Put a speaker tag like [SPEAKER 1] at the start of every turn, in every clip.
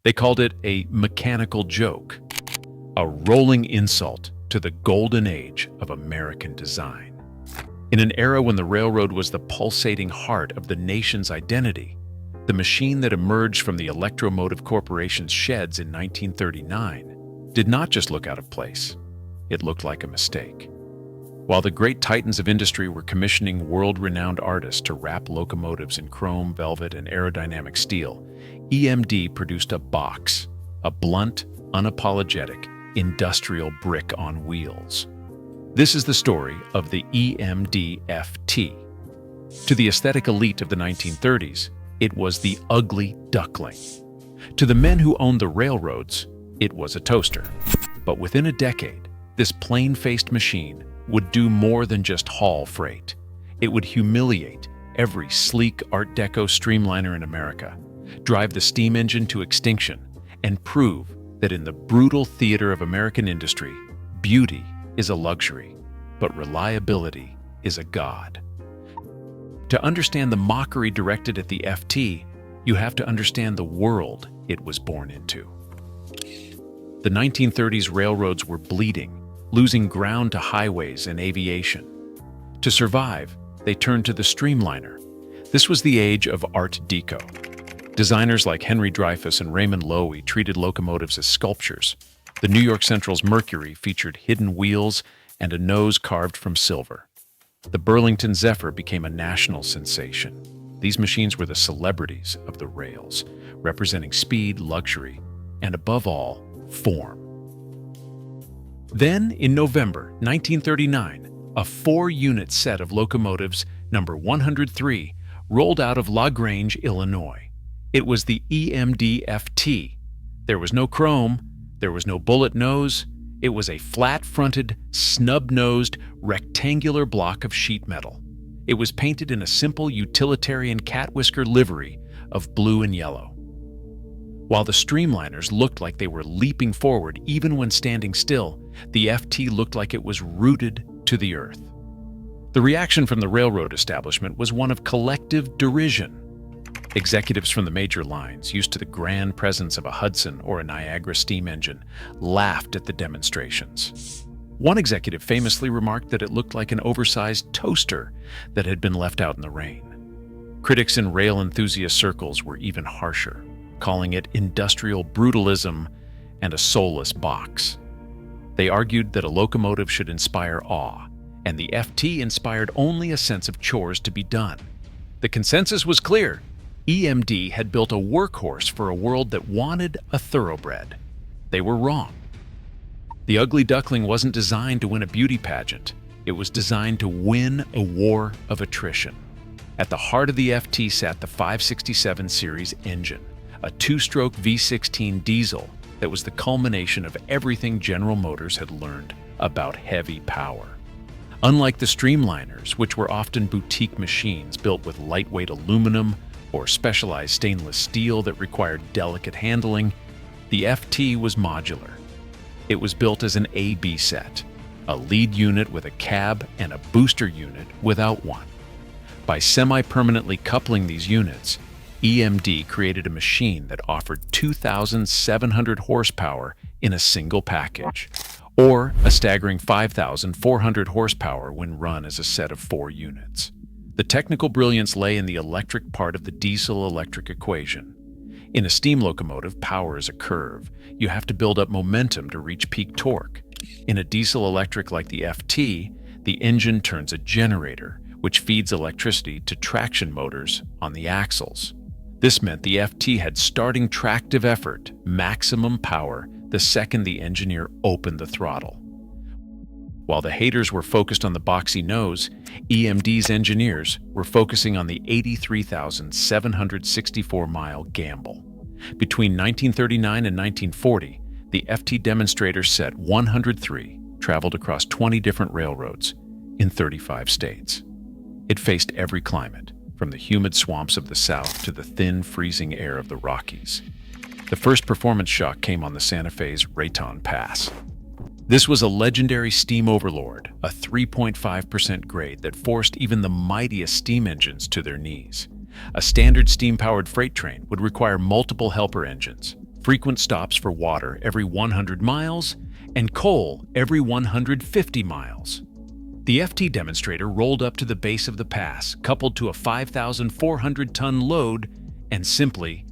[SPEAKER 1] They called it a mechanical joke, a rolling insult to the golden age of American design. In an era when the railroad was the pulsating heart of the nation's identity, the machine that emerged from the Electromotive Corporation's sheds in 1939 did not just look out of place, it looked like a mistake. While the great titans of industry were commissioning world-renowned artists to wrap locomotives in chrome, velvet, and aerodynamic steel, EMD produced a box, a blunt, unapologetic, industrial brick on wheels. This is the story of the EMD-FT. To the aesthetic elite of the 1930s, it was the ugly duckling. To the men who owned the railroads, it was a toaster. But within a decade, this plain-faced machine would do more than just haul freight. It would humiliate every sleek Art Deco streamliner in America, drive the steam engine to extinction, and prove that in the brutal theater of American industry, beauty is a luxury, but reliability is a god. To understand the mockery directed at the FT, you have to understand the world it was born into. The 1930s railroads were bleeding, losing ground to highways and aviation. To survive, they turned to the streamliner. This was the age of Art Deco. Designers like Henry Dreyfuss and Raymond Loewy treated locomotives as sculptures. The New York Central's Mercury featured hidden wheels and a nose carved from silver. The Burlington Zephyr became a national sensation. These machines were the celebrities of the rails, representing speed, luxury, and above all, form. Then, in November 1939, a 4-unit set of locomotives, number 103, rolled out of La Grange, Illinois. It was the EMD-FT. There was no chrome, there was no bullet nose. It was a flat-fronted, snub-nosed, rectangular block of sheet metal. It was painted in a simple utilitarian cat whisker livery of blue and yellow. While the streamliners looked like they were leaping forward even when standing still, the FT looked like it was rooted to the earth. The reaction from the railroad establishment was one of collective derision. Executives from the major lines, used to the grand presence of a Hudson or a Niagara steam engine, laughed at the demonstrations. One executive famously remarked that it looked like an oversized toaster that had been left out in the rain. Critics in rail enthusiast circles were even harsher, calling it industrial brutalism and a soulless box. They argued that a locomotive should inspire awe, and the FT inspired only a sense of chores to be done. The consensus was clear. EMD had built a workhorse for a world that wanted a thoroughbred. They were wrong. The ugly duckling wasn't designed to win a beauty pageant. It was designed to win a war of attrition. At the heart of the FT sat the 567 series engine, a 2-stroke V16 diesel that was the culmination of everything General Motors had learned about heavy power. Unlike the streamliners, which were often boutique machines built with lightweight aluminum or specialized stainless steel that required delicate handling, the FT was modular. It was built as an A-B set, a lead unit with a cab and a booster unit without one. By semi-permanently coupling these units, EMD created a machine that offered 2,700 horsepower in a single package, or a staggering 5,400 horsepower when run as a set of 4 units. The technical brilliance lay in the electric part of the diesel-electric equation. In a steam locomotive, power is a curve. You have to build up momentum to reach peak torque. In a diesel-electric like the FT, the engine turns a generator, which feeds electricity to traction motors on the axles. This meant the FT had starting tractive effort, maximum power, the second the engineer opened the throttle. While the haters were focused on the boxy nose, EMD's engineers were focusing on the 83,764-mile gamble. Between 1939 and 1940, the FT demonstrator set 103 traveled across 20 different railroads in 35 states. It faced every climate, from the humid swamps of the South to the thin, freezing air of the Rockies. The first performance shock came on the Santa Fe's Raton Pass. This was a legendary steam overlord, a 3.5% grade that forced even the mightiest steam engines to their knees. A standard steam-powered freight train would require multiple helper engines. frequent stops for water every 100 miles, and coal every 150 miles. The FT demonstrator rolled up to the base of the pass, coupled to a 5,400-ton load, and simply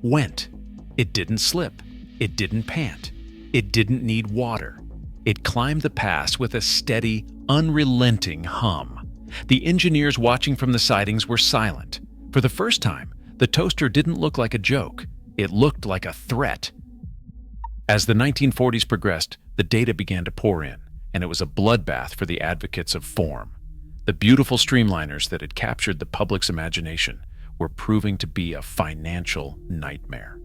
[SPEAKER 1] went. It didn't slip. It didn't pant. It didn't need water. It climbed the pass with a steady, unrelenting hum. The engineers watching from the sidings were silent. For the first time, the toaster didn't look like a joke. It looked like a threat. As the 1940s progressed, the data began to pour in, and it was a bloodbath for the advocates of form. The beautiful streamliners that had captured the public's imagination were proving to be a financial nightmare.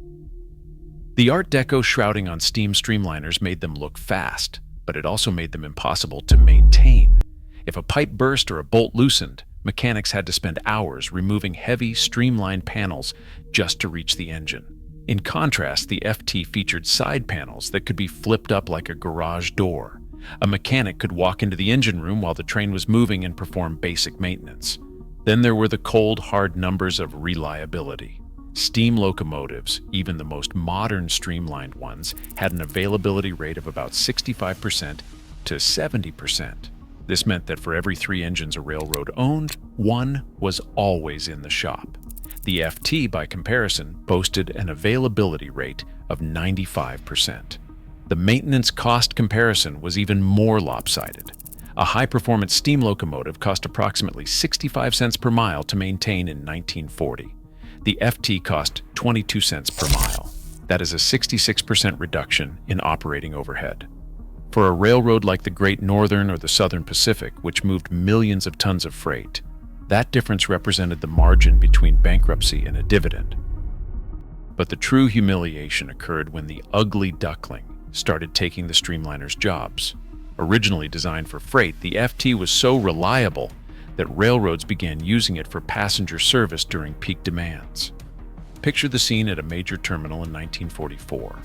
[SPEAKER 1] The Art Deco shrouding on steam streamliners made them look fast, but it also made them impossible to maintain. If a pipe burst or a bolt loosened, mechanics had to spend hours removing heavy, streamlined panels just to reach the engine. In contrast, the FT featured side panels that could be flipped up like a garage door. A mechanic could walk into the engine room while the train was moving and perform basic maintenance. Then there were the cold, hard numbers of reliability. Steam locomotives, even the most modern streamlined ones, had an availability rate of about 65% to 70%. This meant that for every 3 engines a railroad owned, 1 was always in the shop. The FT, by comparison, boasted an availability rate of 95%. The maintenance cost comparison was even more lopsided. A high-performance steam locomotive cost approximately 65 cents per mile to maintain in 1940. The FT cost 22 cents per mile. That is a 66% reduction in operating overhead. For a railroad like the Great Northern or the Southern Pacific, which moved millions of tons of freight, that difference represented the margin between bankruptcy and a dividend. But the true humiliation occurred when the ugly Duckling started taking the streamliners' jobs. Originally designed for freight, the FT was so reliable that railroads began using it for passenger service during peak demands. Picture the scene at a major terminal in 1944.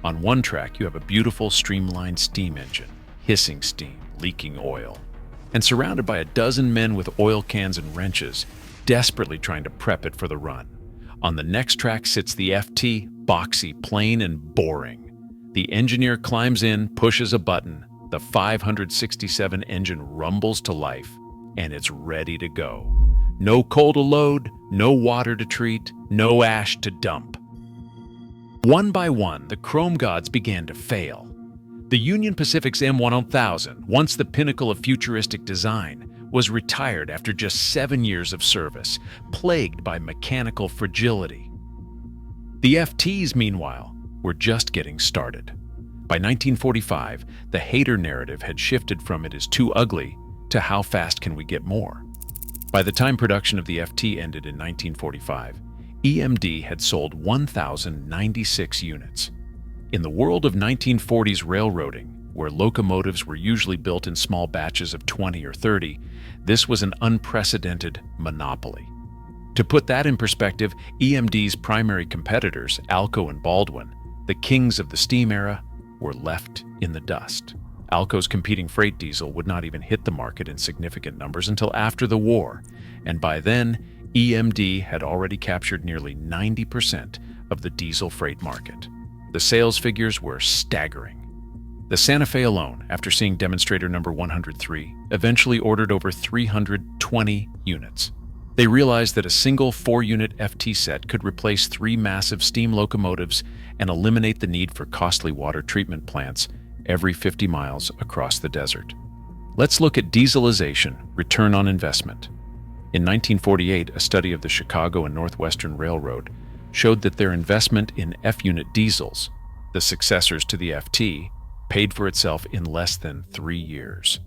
[SPEAKER 1] On one track, you have a beautiful streamlined steam engine, hissing steam, leaking oil, and surrounded by a dozen men with oil cans and wrenches, desperately trying to prep it for the run. On the next track sits the FT, boxy, plain, and boring. The engineer climbs in, pushes a button, the 567 engine rumbles to life, and it's ready to go. No coal to load, no water to treat, no ash to dump. One by one, the chrome gods began to fail. The Union Pacific's M1000, once the pinnacle of futuristic design, was retired after just 7 years of service, plagued by mechanical fragility. The FTs, meanwhile, were just getting started. By 1945, the hater narrative had shifted from "it is too ugly" to "how fast can we get more?" By the time production of the FT ended in 1945, EMD had sold 1,096 units. In the world of 1940s railroading, where locomotives were usually built in small batches of 20 or 30, this was an unprecedented monopoly. To put that in perspective, EMD's primary competitors, Alco and Baldwin, the kings of the steam era, were left in the dust. Alco's competing freight diesel would not even hit the market in significant numbers until after the war, and by then, EMD had already captured nearly 90% of the diesel freight market. The sales figures were staggering. The Santa Fe alone, after seeing demonstrator number 103, eventually ordered over 320 units. They realized that a single 4-unit FT set could replace 3 massive steam locomotives and eliminate the need for costly water treatment plants every 50 miles across the desert. Let's look at dieselization, return on investment. In 1948, a study of the Chicago and Northwestern Railroad showed that their investment in F-unit diesels, the successors to the FT, paid for itself in less than 3 years.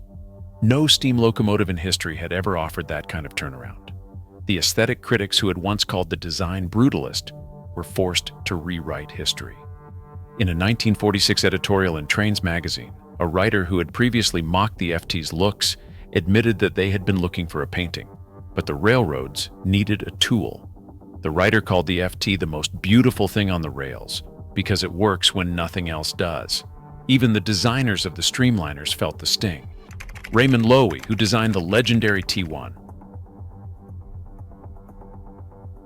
[SPEAKER 1] No steam locomotive in history had ever offered that kind of turnaround. The aesthetic critics who had once called the design brutalist were forced to rewrite history. In a 1946 editorial in Trains magazine, a writer who had previously mocked the FT's looks admitted that they had been looking for a painting, but the railroads needed a tool. The writer called the FT the most beautiful thing on the rails because it works when nothing else does. Even the designers of the streamliners felt the sting. Raymond Loewy, who designed the legendary T1,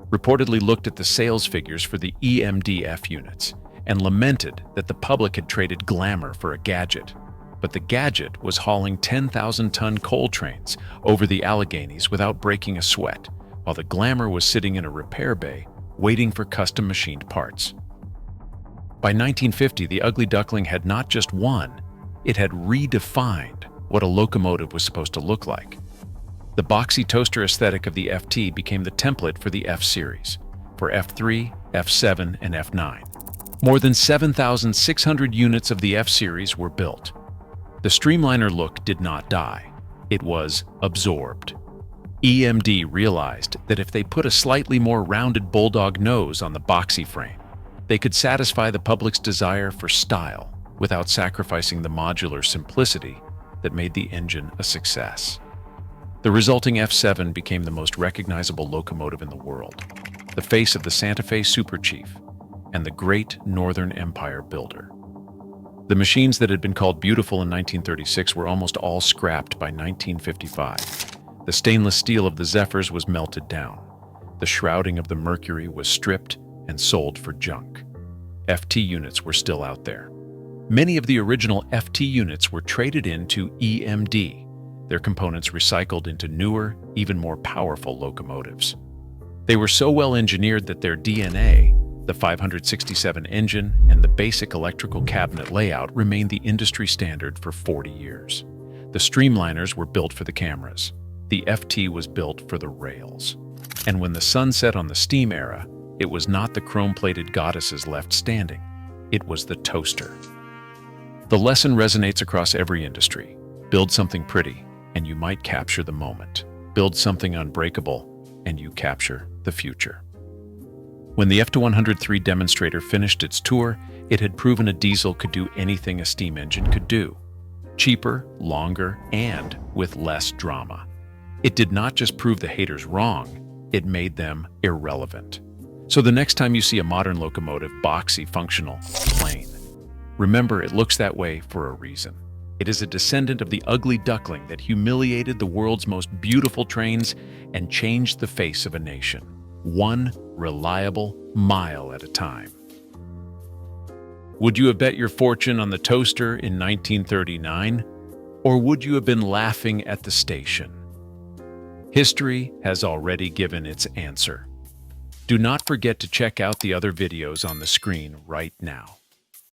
[SPEAKER 1] reportedly looked at the sales figures for the EMDF units and lamented that the public had traded glamour for a gadget. But the gadget was hauling 10,000-ton coal trains over the Alleghenies without breaking a sweat, while the glamour was sitting in a repair bay waiting for custom-machined parts. By 1950, the ugly duckling had not just won, it had redefined what a locomotive was supposed to look like. The boxy toaster aesthetic of the FT became the template for the F series, for F3, F7, and F9. More than 7,600 units of the F series were built. The Streamliner look did not die. It was absorbed. EMD realized that if they put a slightly more rounded bulldog nose on the boxy frame, they could satisfy the public's desire for style without sacrificing the modular simplicity that made the engine a success. The resulting F7 became the most recognizable locomotive in the world, the face of the Santa Fe Super Chief and the great Northern Empire builder. The machines that had been called beautiful in 1936 were almost all scrapped by 1955. The stainless steel of the Zephyrs was melted down. The shrouding of the Mercury was stripped and sold for junk. FT units were still out there. Many of the original FT units were traded into EMD, their components recycled into newer, even more powerful locomotives. They were so well engineered that their DNA, the 567 engine, and the basic electrical cabinet layout remained the industry standard for 40 years. The Streamliners were built for the cameras. The FT was built for the rails. And when the sun set on the steam era, it was not the chrome-plated goddesses left standing. It was the toaster. The lesson resonates across every industry. Build something pretty, and you might capture the moment. Build something unbreakable, and you capture the future. When the F103 demonstrator finished its tour, it had proven a diesel could do anything a steam engine could do. Cheaper, longer, and with less drama. It did not just prove the haters wrong, it made them irrelevant. So the next time you see a modern locomotive, boxy, functional, plain, remember it looks that way for a reason. It is a descendant of the ugly duckling that humiliated the world's most beautiful trains and changed the face of a nation, one reliable mile at a time. Would you have bet your fortune on the toaster in 1939? Or would you have been laughing at the station? History has already given its answer. Do not forget to check out the other videos on the screen right now.